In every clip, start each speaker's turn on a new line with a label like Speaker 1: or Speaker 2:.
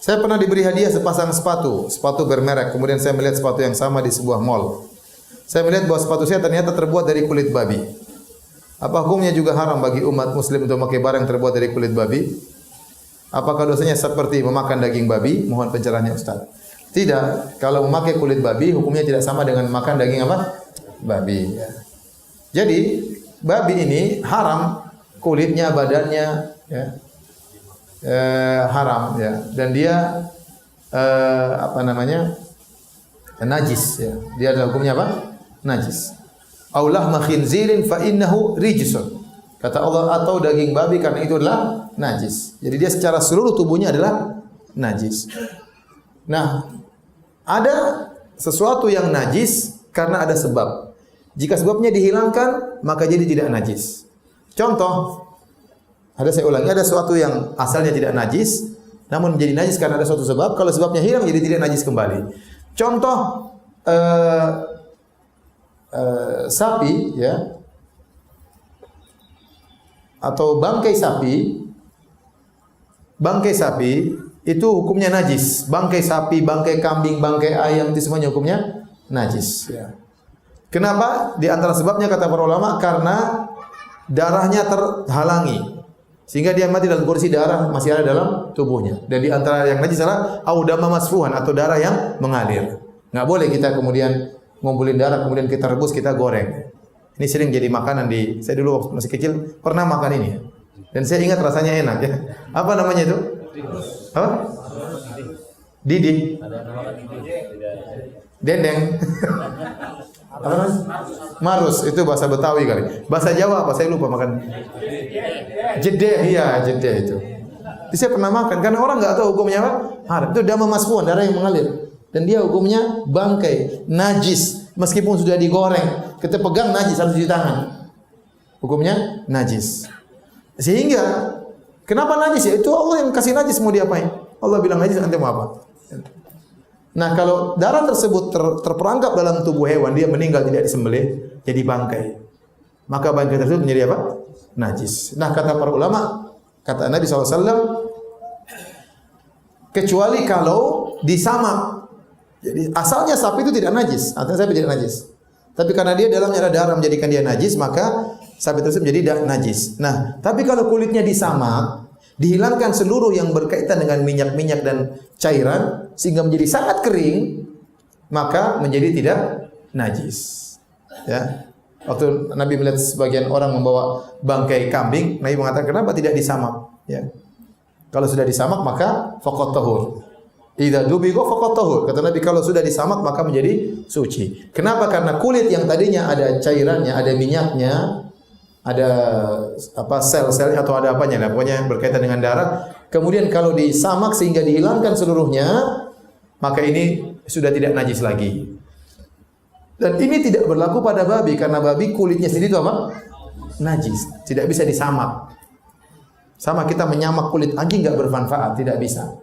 Speaker 1: Saya pernah diberi hadiah sepasang sepatu bermerek. Kemudian saya melihat sepatu yang sama di sebuah mall. Saya melihat bahwa sepatu saya ternyata terbuat dari kulit babi. Apa hukumnya juga haram bagi umat muslim untuk memakai barang yang terbuat dari kulit babi? Apakah dosanya seperti memakan daging babi? Mohon pencerahannya Ustaz. Tidak, kalau memakai kulit babi hukumnya tidak sama dengan makan daging apa? Babi. Ya. Jadi babi ini haram kulitnya, badannya, ya, haram, ya, dan dia najis. Ya. Dia adalah hukumnya apa? Najis. Aulah makhinzirin fa innahu rijsun. Kata Allah, atau daging babi karena itu adalah najis. Jadi dia secara seluruh tubuhnya adalah najis. Nah, ada sesuatu yang najis karena ada sebab. Jika sebabnya dihilangkan, maka jadi tidak najis. Contoh, saya ulangi, ada sesuatu yang asalnya tidak najis, namun menjadi najis karena ada suatu sebab. Kalau sebabnya hilang, jadi tidak najis kembali. Contoh, sapi, ya, atau bangkai sapi itu hukumnya najis. Bangkai sapi, bangkai kambing, bangkai ayam itu semuanya hukumnya najis. Ya. Kenapa? Di antara sebabnya kata para ulama karena darahnya terhalangi sehingga dia mati dalam kondisi darah masih ada dalam tubuhnya. Dan di antara yang najis adalah audama masfuhan atau darah yang mengalir. Nggak boleh kita kemudian ngumpulin darah kemudian kita rebus, kita goreng. Ini sering jadi makanan saya dulu waktu masih kecil pernah makan ini. Dan saya ingat rasanya enak, ya. Apa namanya itu? Apa? Didi. Dendeng. Apa namanya? Marus, itu bahasa Betawi kali. Bahasa Jawa apa? Saya lupa makan. Jedeh, iya, jedeh itu. Jadi saya pernah makan karena orang nggak tahu hukumnya apa. Haram. Itu dama masfuhan, darah yang mengalir. Dan dia hukumnya bangkai, najis. Meskipun sudah digoreng, kita pegang najis, harus cuci tangan. Hukumnya najis. Sehingga kenapa najis ya? Itu Allah yang kasih najis, mau diapain? Allah bilang najis, nanti mau apa? Nah, kalau darah tersebut terperangkap dalam tubuh hewan, dia meninggal tidak disembelih, jadi bangkai. Maka bangkai tersebut menjadi apa? Najis. Nah, kata para ulama, kata Nabi SAW, kecuali kalau disamak. Jadi asalnya sapi itu tidak najis, artinya sapi tidak najis. Tapi karena dia dalamnya ada darah menjadikan dia najis, maka sapi tersebut menjadi tidak najis. Nah, tapi kalau kulitnya disamak, dihilangkan seluruh yang berkaitan dengan minyak-minyak dan cairan sehingga menjadi sangat kering, maka menjadi tidak najis. Ya. Waktu Nabi melihat sebagian orang membawa bangkai kambing, Nabi mengatakan kenapa tidak disamak? Ya. Kalau sudah disamak maka faqat tahur. Idza dubiqa faqat tahur. Kata Nabi kalau sudah disamak maka menjadi suci. Kenapa? Karena kulit yang tadinya ada cairannya, ada minyaknya, ada sel-sel atau ada apanya, pokoknya yang berkaitan dengan darah. Kemudian kalau disamak sehingga dihilangkan seluruhnya, maka ini sudah tidak najis lagi. Dan ini tidak berlaku pada babi karena babi kulitnya sendiri itu apa? Najis, tidak bisa disamak. Sama kita menyamak kulit anjing nggak bermanfaat, tidak bisa.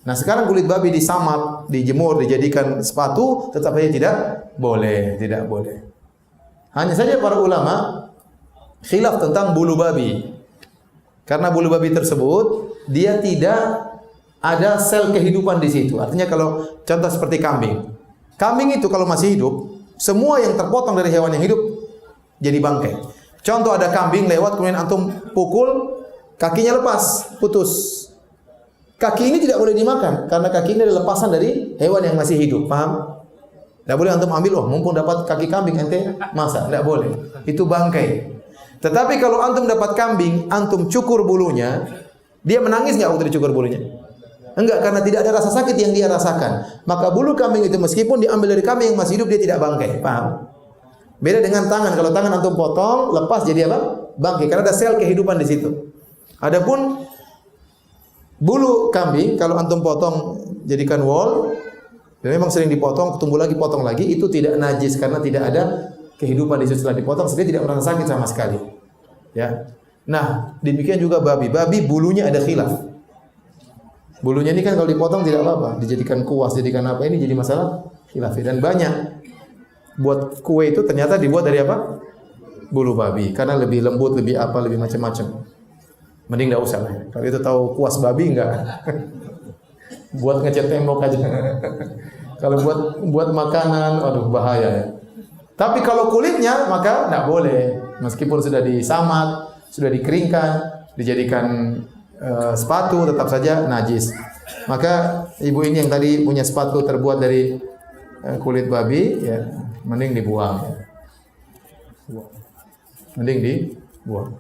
Speaker 1: Nah, sekarang kulit babi disamak, dijemur, dijadikan sepatu, tetap saja tidak boleh, tidak boleh. Hanya saja para ulama khilaf tentang bulu babi. Karena bulu babi tersebut dia tidak ada sel kehidupan di situ. Artinya kalau contoh seperti kambing. Kambing itu kalau masih hidup, semua yang terpotong dari hewan yang hidup jadi bangkai. Contoh ada kambing lewat kemudian antum pukul, kakinya lepas, putus. Kaki ini tidak boleh dimakan karena kaki ini adalah lepasan dari hewan yang masih hidup. Paham? Tidak boleh antum ambil, mumpung dapat kaki kambing ente masak, tidak boleh. Itu bangkai. Tetapi kalau antum dapat kambing, antum cukur bulunya, dia menangis nggak waktu dicukur bulunya? Enggak, karena tidak ada rasa sakit yang dia rasakan. Maka bulu kambing itu meskipun diambil dari kambing yang masih hidup, dia tidak bangkai. Paham? Beda dengan tangan. Kalau tangan antum potong, lepas jadi apa? Bangkai. Karena ada sel kehidupan di situ. Adapun bulu kambing kalau antum potong jadikan wol, dan memang sering dipotong, tumbuh lagi, potong lagi, itu tidak najis karena tidak ada kehidupan di situ setelah dipotong, sehingga tidak merasa sakit sama sekali. Ya. Nah, demikian juga babi. Babi bulunya ada khilaf. Bulunya ini kan kalau dipotong tidak apa-apa, dijadikan kuas, jadikan apa, ini jadi masalah khilaf. Dan banyak buat kue itu ternyata dibuat dari apa? Bulu babi, karena lebih lembut, lebih apa, lebih macam-macam. Mending enggak usah lah. Kalau itu tahu kuas babi enggak. buat ngecat tembok aja. Kalau buat makanan, aduh bahaya ya. Tapi kalau kulitnya maka tidak boleh. Meskipun sudah disamat, sudah dikeringkan, dijadikan sepatu, tetap saja najis. Maka ibu ini yang tadi punya sepatu terbuat dari kulit babi, ya, mending dibuang. Mending dibuang.